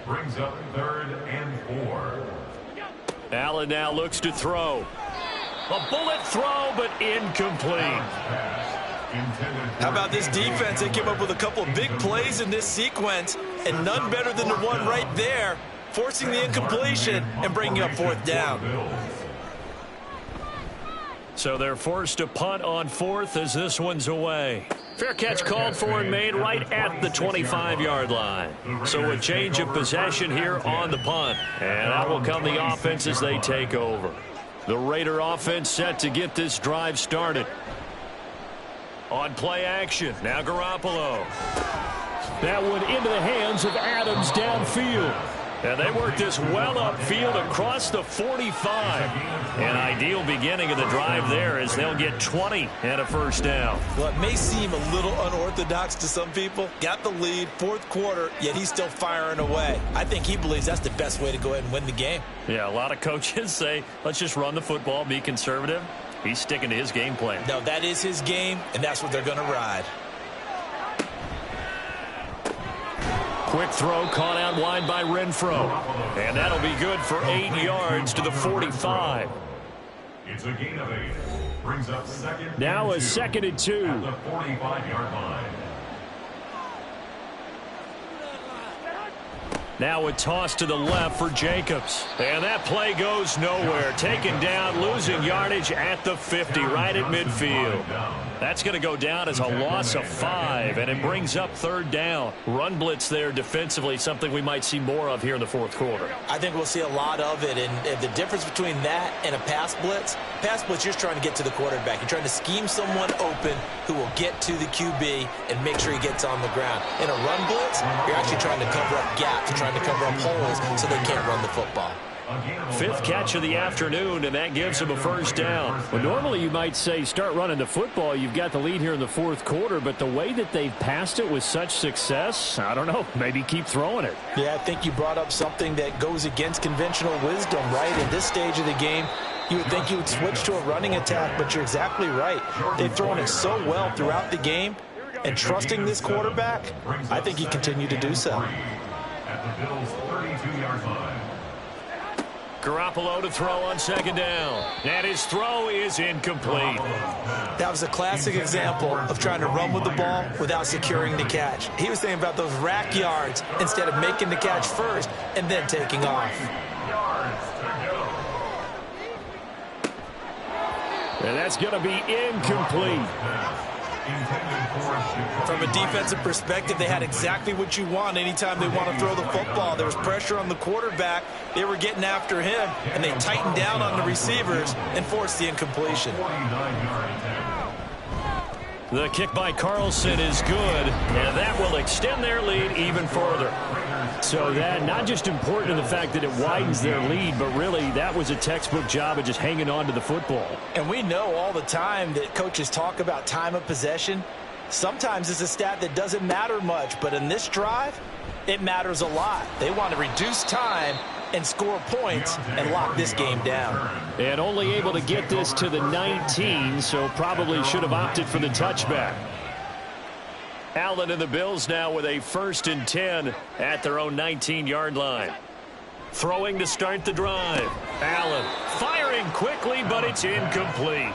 Brings up 3rd and 4. Allen now looks to throw. A bullet throw, but incomplete. How about this defense? They came up with a couple of big plays in this sequence, and none better than the one right there, forcing the incompletion and bringing up 4th down. So they're forced to punt on 4th as this one's away. Fair catch called for and made right at the 25-yard line. So a change of possession here on the punt. And out will come the offense as they take over. The Raider offense set to get this drive started. On play action, now Garoppolo. That one into the hands of Adams downfield. And they work this well upfield across the 45. An ideal beginning of the drive there as they'll get 20 and a 1st down. Well, it may seem a little unorthodox to some people. Got the lead, 4th quarter, yet he's still firing away. I think he believes that's the best way to go ahead and win the game. Yeah, a lot of coaches say, let's just run the football, be conservative. He's sticking to his game plan. No, that is his game, and that's what they're going to ride. Quick throw caught out wide by Renfro. And that'll be good for 8 yards to the 45. It's a gain of 8. Brings up 2nd. Now a 2nd and 2. At the 45-yard line. Now a toss to the left for Jacobs. And that play goes nowhere. Taken down, losing yardage at the 50, right at midfield. That's going to go down as a loss of 5, and it brings up 3rd down. Run blitz there defensively, something we might see more of here in the 4th quarter. I think we'll see a lot of it, and the difference between that and a pass blitz, you're just trying to get to the quarterback. You're trying to scheme someone open who will get to the QB and make sure he gets on the ground. In a run blitz, you're actually trying to cover up gaps, trying to cover up holes so they can't run the football. 5th catch of the afternoon, and that gives him a 1st down. Well, normally you might say start running the football. You've got the lead here in the 4th quarter, but the way that they've passed it with such success, I don't know, maybe keep throwing it. Yeah, I think you brought up something that goes against conventional wisdom, right? At this stage of the game, you would think you would switch to a running attack, but you're exactly right. They've thrown it so well throughout the game, and trusting this quarterback, I think he continued to do so. At the Bills' 32-yard line. Garoppolo to throw on second down. And his throw is incomplete. That was a classic example of trying to run with the ball without securing the catch. He was thinking about those rack yards instead of making the catch first and then taking off. And that's going to be incomplete. From a defensive perspective, they had exactly what you want anytime they want to throw the football. There was pressure on the quarterback. They were getting after him, and they tightened down on the receivers and forced the incompletion. The kick by Carlson is good, and that will extend their lead even further. So that not just important in the fact that it widens their lead, but really that was a textbook job of just hanging on to the football. And we know all the time that coaches talk about time of possession. Sometimes it's a stat that doesn't matter much, but in this drive, it matters a lot. They want to reduce time and score points and lock this game down. And only able to get this to the 19, so probably should have opted for the touchback. Allen and the Bills now with a 1st and 10 at their own 19-yard line. Throwing to start the drive. Allen firing quickly, but it's incomplete.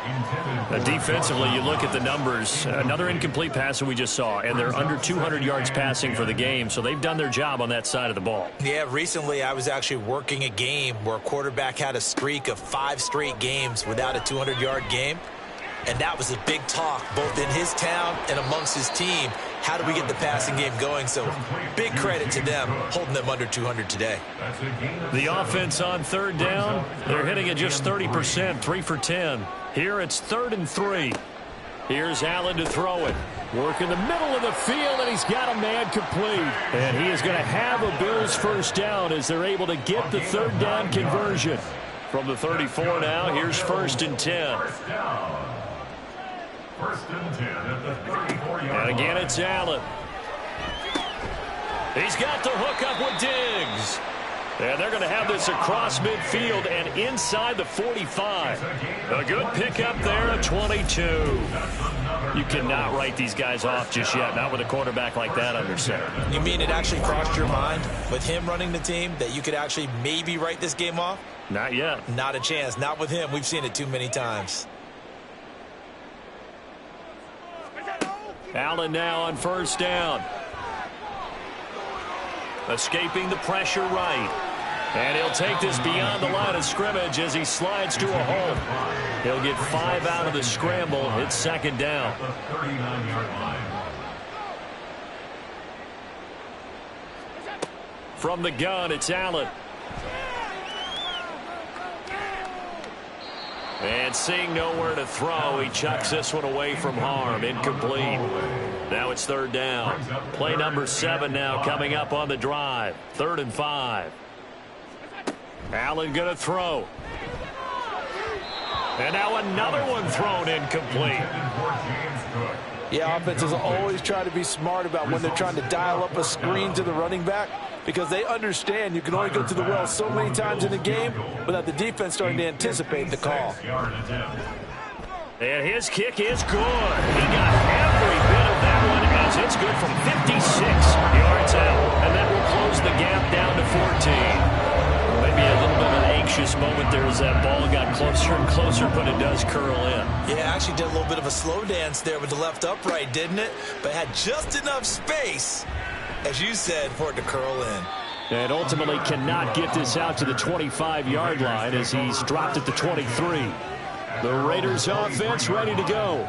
Defensively, you look at the numbers. Another incomplete pass that we just saw, and they're under 200 yards passing for the game, so they've done their job on that side of the ball. Yeah, recently I was actually working a game where a quarterback had a streak of 5 straight games without a 200-yard game. And that was a big talk, both in his town and amongst his team. How do we get the passing game going? So big credit to them, holding them under 200 today. The offense on 3rd down, they're hitting at just 30%, 3 for 10. Here it's 3rd and 3. Here's Allen to throw it. Work in the middle of the field, and he's got a man complete. And he is going to have a Bills 1st down as they're able to get the 3rd down conversion. From the 34 now, here's 1st and 10. 1st and 10 at the 34-yard line. And again, it's Allen. He's got the hook up with Diggs. And they're going to have this across midfield and inside the 45. A good pickup there at 22. You cannot write these guys off just yet, not with a quarterback like that under center. You mean it actually crossed your mind with him running the team that you could actually maybe write this game off? Not yet. Not a chance. Not with him. We've seen it too many times. Allen now on 1st down. Escaping the pressure right. And he'll take this beyond the line of scrimmage as he slides to a hole. He'll get 5 out of the scramble. It's 2nd down. The 39-yard line. From the gun, it's Allen. And seeing nowhere to throw, he chucks this one away from harm. Incomplete. Now it's 3rd down. Play number 7 now coming up on the drive. 3rd and 5. Allen going to throw. And now another one thrown incomplete. Yeah, offenses always try to be smart about when they're trying to dial up a screen to the running back, because they understand you can only go to the well so many times in a game without the defense starting to anticipate the call. And his kick is good. He got every bit of that one as it's good from 56 yards out. And that will close the gap down to 14. Maybe a little bit of an anxious moment there as that ball got closer and closer, but it does curl in. Yeah, actually did a little bit of a slow dance there with the left upright, didn't it? But had just enough space, as you said, for it to curl in. And ultimately cannot get this out to the 25-yard line as he's dropped at the 23. The Raiders offense ready to go.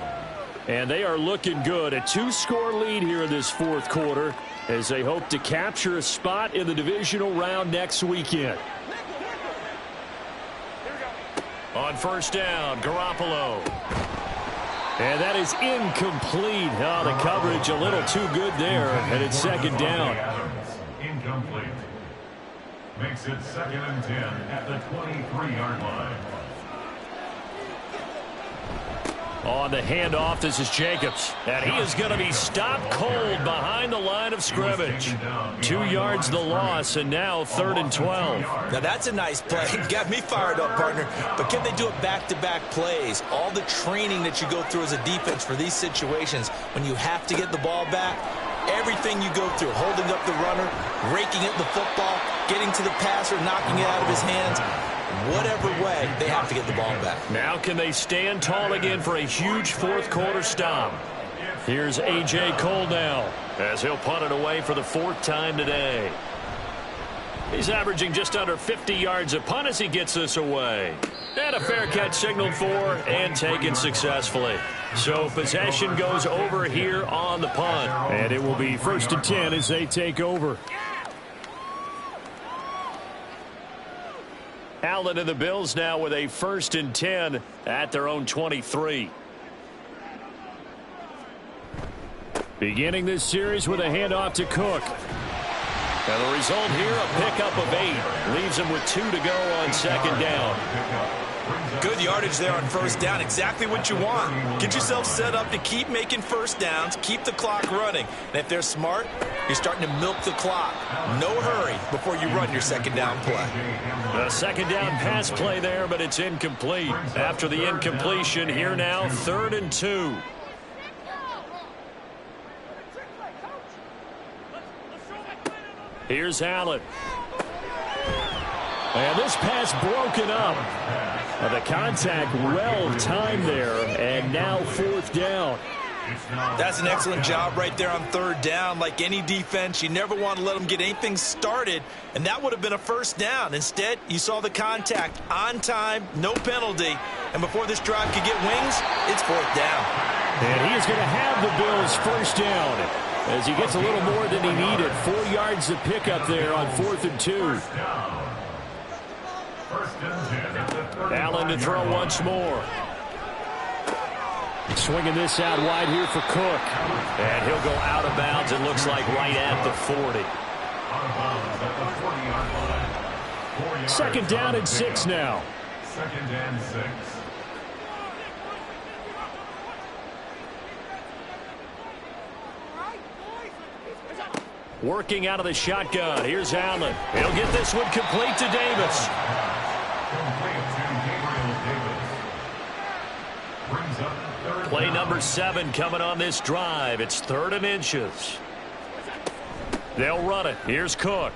And they are looking good. A 2-score lead here in this 4th quarter as they hope to capture a spot in the divisional round next weekend. On 1st down, Garoppolo. And that is incomplete. Oh, the coverage a little too good there, and it's 2nd down. Incomplete. Makes it 2nd and 10 at the 23-yard line. On the handoff, this is Jacobs. And he is going to be stopped cold behind the line of scrimmage. 2 yards the loss, and now 3rd and 12. Now that's a nice play. Got me fired up, partner. But can they do it back-to-back plays? All the training that you go through as a defense for these situations, when you have to get the ball back, everything you go through, holding up the runner, raking at the football, getting to the passer, knocking it out of his hands. Whatever way, they have to get the ball back. Now can they stand tall again for a huge fourth quarter stop? Here's A.J. Cole now as he'll punt it away for the 4th time today. He's averaging just under 50 yards a punt as he gets this away. And a fair catch signaled for and taken successfully. So possession goes over here on the punt. And it will be 1st and 10 as they take over. Allen and the Bills now with a 1st and 10 at their own 23. Beginning this series with a handoff to Cook. And the result here, a pickup of 8. Leaves him with 2 to go on 2nd down. Good yardage there on 1st down. Exactly what you want. Get yourself set up to keep making 1st downs. Keep the clock running. And if they're smart, you're starting to milk the clock. No hurry before you run your 2nd down play. A 2nd down pass play there, but it's incomplete. After the incompletion, here now, 3rd and 2. Here's Allen. And this pass broken up. The contact well timed there, and now 4th down. That's an excellent job right there on 3rd down. Like any defense, you never want to let them get anything started, and that would have been a 1st down. Instead, you saw the contact on time, no penalty, and before this drive could get wings, it's 4th down. And he is going to have the Bills' 1st down as he gets a little more than he needed. 4 yards to pick up there on 4th and 2. Allen to throw once more. Swinging this out wide here for Cook. And he'll go out of bounds, it looks like right at the 40. 2nd down and 6 now. 2nd and 6. Working out of the shotgun. Here's Allen. He'll get this one complete to Davis. Play number 7 coming on this drive. It's 3rd and inches. They'll run it. Here's Cook.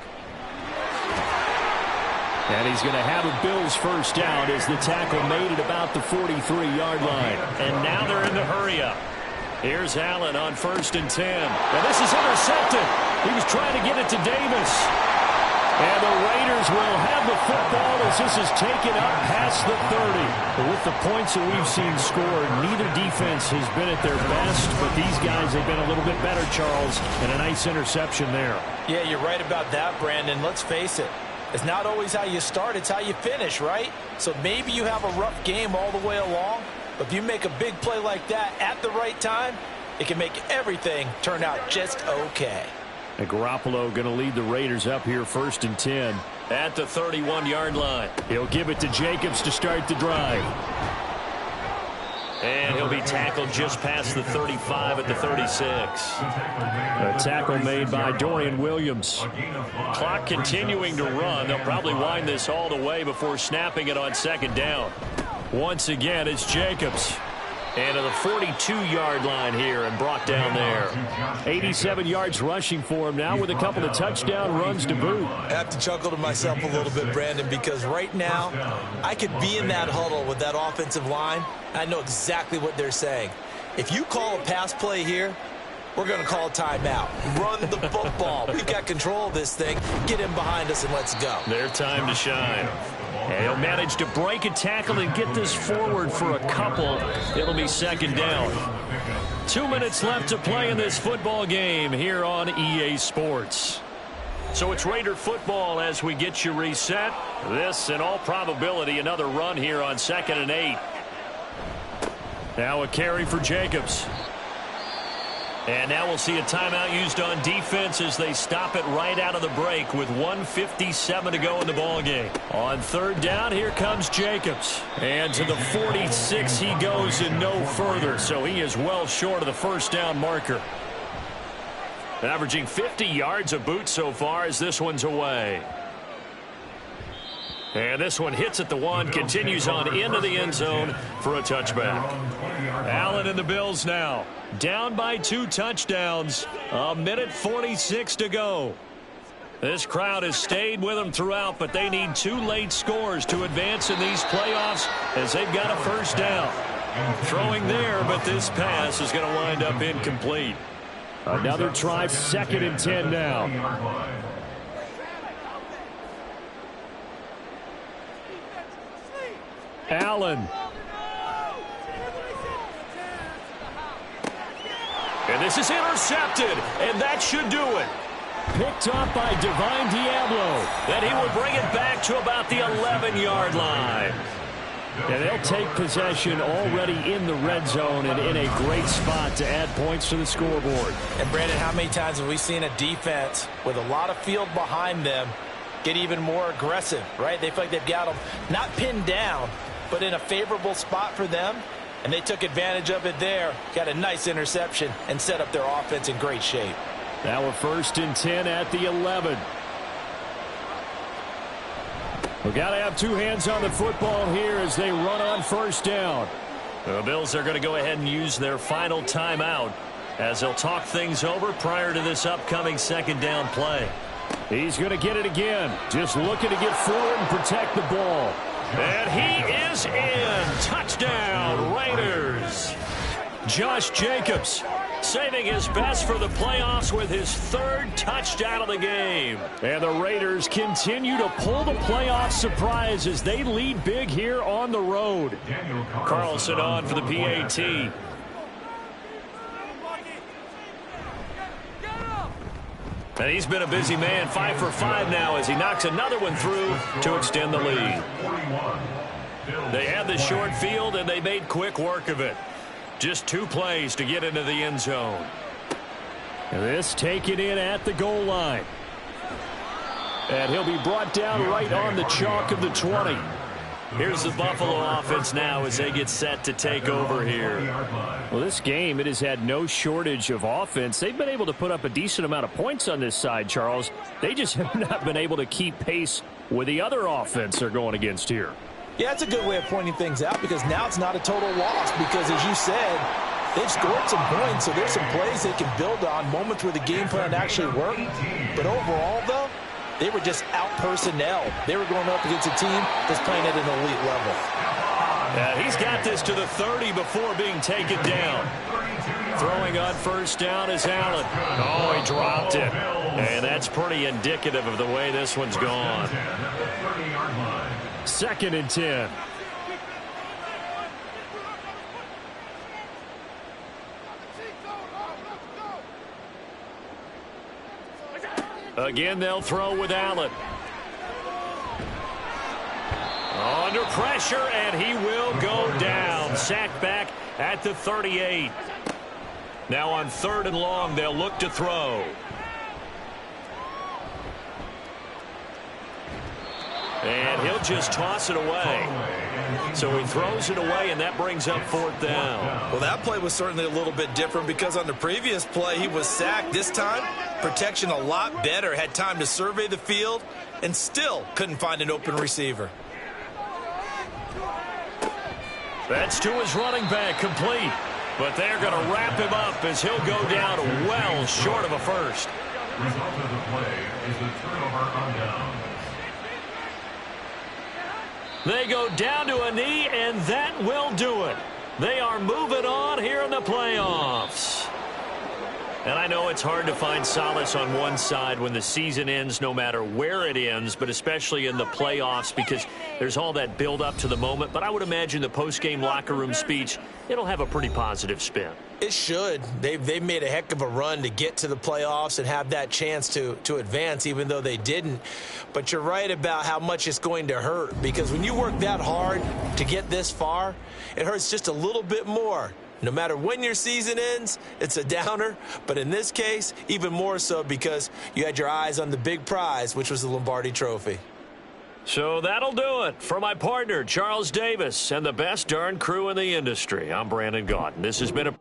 And he's going to have a Bills 1st down as the tackle made at about the 43-yard line. And now they're in the hurry-up. Here's Allen on 1st and 10. And this is intercepted. He was trying to get it to Davis. And the Raiders will have the football as this is taken up past the 30. But with the points that we've seen scored, neither defense has been at their best, but these guys have been a little bit better, Charles, and a nice interception there. Yeah, you're right about that, Brandon. Let's face it. It's not always how you start, it's how you finish, right? So maybe you have a rough game all the way along, but if you make a big play like that at the right time, it can make everything turn out just okay. And Garoppolo going to lead the Raiders up here 1st and 10 at the 31-yard line. He'll give it to Jacobs to start the drive. And he'll be tackled just past the 35 at the 36. A tackle made by Dorian Williams. Clock continuing to run. They'll probably wind this all the way before snapping it on 2nd down. Once again, it's Jacobs. And to the 42-yard line here and brought down there. 87 yards rushing for him now with a couple of touchdown runs to boot. I have to chuckle to myself a little bit, Brandon, because right now I could be in that huddle with that offensive line. I know exactly what they're saying. If you call a pass play here, we're going to call a timeout. Run the football. We've got control of this thing. Get in behind us and let's go. Their time to shine. And he'll manage to break a tackle and get this forward for a couple. It'll be 2nd down. 2 minutes left to play in this football game here on EA Sports. So it's Raider football as we get you reset. This, in all probability, another run here on 2nd and 8. Now a carry for Jacobs. And now we'll see a timeout used on defense as they stop it right out of the break with 1:57 to go in the ballgame. On 3rd down, here comes Jacobs. And to the 46 he goes and no further. So he is well short of the 1st down marker. Averaging 50 yards a boot so far as this one's away. And this one hits at the 1, continues on into the end zone for a touchback. Allen and the Bills now down by 2 touchdowns. 1:46 to go. This crowd has stayed with them throughout, but they need 2 late scores to advance in these playoffs as they've got a first down. Throwing there, but this pass is going to wind up incomplete. Another try, 2nd and 10 now. Allen. And this is intercepted, and that should do it. Picked up by Divine Diablo. And he will bring it back to about the 11-yard line. And they'll take possession already in the red zone and in a great spot to add points to the scoreboard. And, Brandon, how many times have we seen a defense with a lot of field behind them get even more aggressive, right? They feel like they've got them not pinned down, but in a favorable spot for them. And they took advantage of it there, got a nice interception, and set up their offense in great shape. Now a 1st and 10 at the 11. We've got to have 2 hands on the football here as they run on 1st down. The Bills are going to go ahead and use their final timeout as they'll talk things over prior to this upcoming 2nd down play. He's going to get it again. Just looking to get forward and protect the ball. And he is in. Touchdown, Raiders. Josh Jacobs saving his best for the playoffs with his 3rd touchdown of the game. And the Raiders continue to pull the playoff surprise as they lead big here on the road. Carlson on for the PAT. And he's been a busy man, 5 for 5 now as he knocks another one through to extend the lead. They had the short field, and they made quick work of it. Just 2 plays to get into the end zone. And this taken in at the goal line. And he'll be brought down right on the chalk of the 20. Here's the Buffalo offense now as they get set to take over here. Well, this game, it has had no shortage of offense. They've been able to put up a decent amount of points on this side, Charles. They just have not been able to keep pace with the other offense they're going against here. Yeah, that's a good way of pointing things out because now it's not a total loss because, as you said, they've scored some points, so there's some plays they can build on, moments where the game plan actually worked. But overall, though, they were just out personnel. They were going up against a team that's playing at an elite level. Yeah, he's got this to the 30 before being taken down. Throwing on 1st down is Allen. Oh, he dropped it. And that's pretty indicative of the way this one's gone. 2nd and 10. Again, they'll throw with Allen. Under pressure, and he will go down. Sacked back at the 38. Now on 3rd and long, they'll look to throw. And he'll just toss it away. So he throws it away, and that brings up 4th down. Well, that play was certainly a little bit different because on the previous play, he was sacked. This time, protection a lot better. Had time to survey the field and still couldn't find an open receiver. That's to his running back, complete. But they're going to wrap him up as he'll go down well short of a first. Result of the play is the turnover on down. They go down to a knee, and that will do it. They are moving on here in the playoffs. And I know it's hard to find solace on one side when the season ends, no matter where it ends, but especially in the playoffs because there's all that build up to the moment. But I would imagine the post-game locker room speech, it'll have a pretty positive spin. It should. They've made a heck of a run to get to the playoffs and have that chance to advance, even though they didn't. But you're right about how much it's going to hurt because when you work that hard to get this far, it hurts just a little bit more. No matter when your season ends, it's a downer. But in this case, even more so because you had your eyes on the big prize, which was the Lombardi Trophy. So that'll do it for my partner, Charles Davis, and the best darn crew in the industry. I'm Brandon Gaudin. This has been a